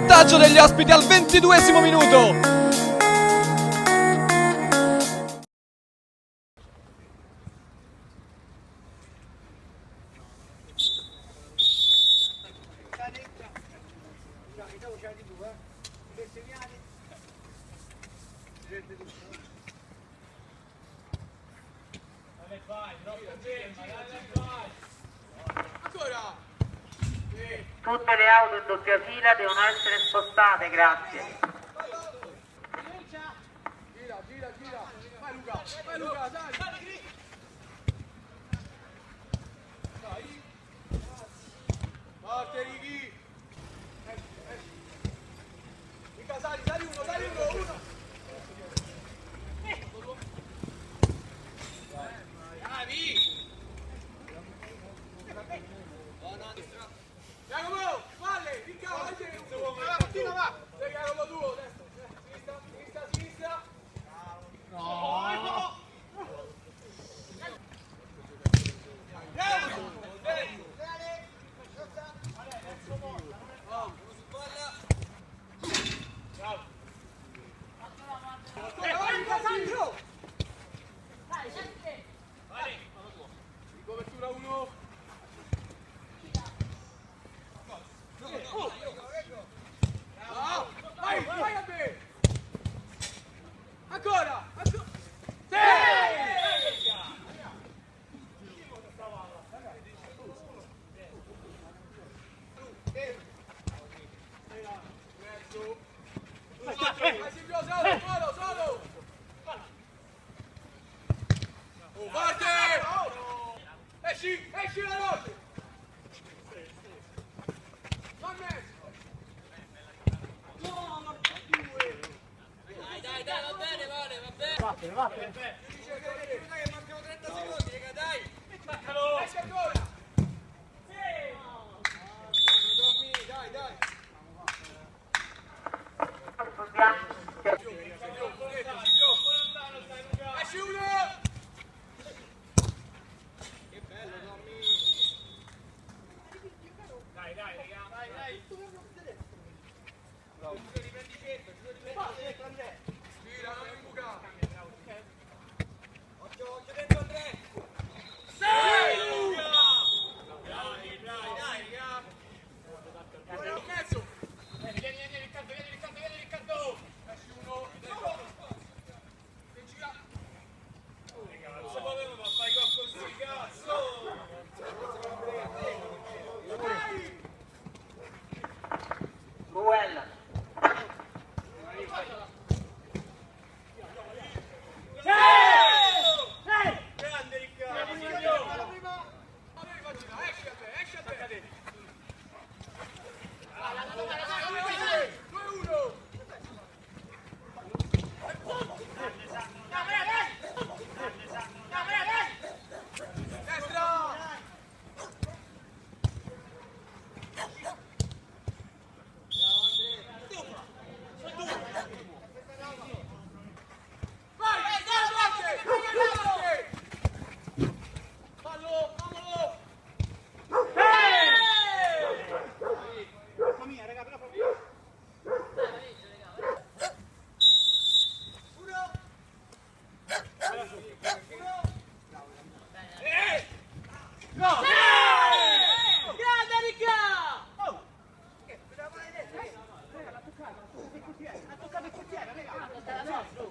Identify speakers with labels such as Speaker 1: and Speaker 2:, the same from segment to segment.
Speaker 1: vantaggio degli ospiti al 22esimo minuto.
Speaker 2: Tutte le auto in doppia fila devono essere spostate, grazie.
Speaker 3: Gira. Vai Luca, dai. Forte Righi. Mica sali uno. Jacopo, valle, Riccardo, vai, continua, va! Sei Jacopo tuo, destra, sinistra. No! Copertura 1. Vai a me! Ancora! Sì! Solo! Forte! Esci la notte! Va mezzo!
Speaker 4: Dai, va bene, va bene.
Speaker 3: Vattene. Che mancano 30 secondi, raga, dai! Staccalo! Esci ancora! Sì! Dai! Esci uno! Che bello, Tommy! Dai, raga! Bravo! Riprendi centro! Gira, non mi buca! Occhio dentro Andrea! Sì! Dai, raga! In mezzo! Vieni Riccardo! Esci uno! Che gira! Non si poteva ma fai gol così, cazzo! Dai!
Speaker 2: Ruella.
Speaker 3: Grande Riccardo! Esci a te! 2-1! Destra!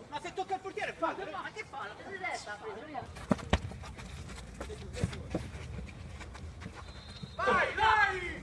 Speaker 5: Ma se tocca il portiere fa!
Speaker 4: Ma che fa? La testa ha preso via.
Speaker 3: Vai!
Speaker 5: Vai!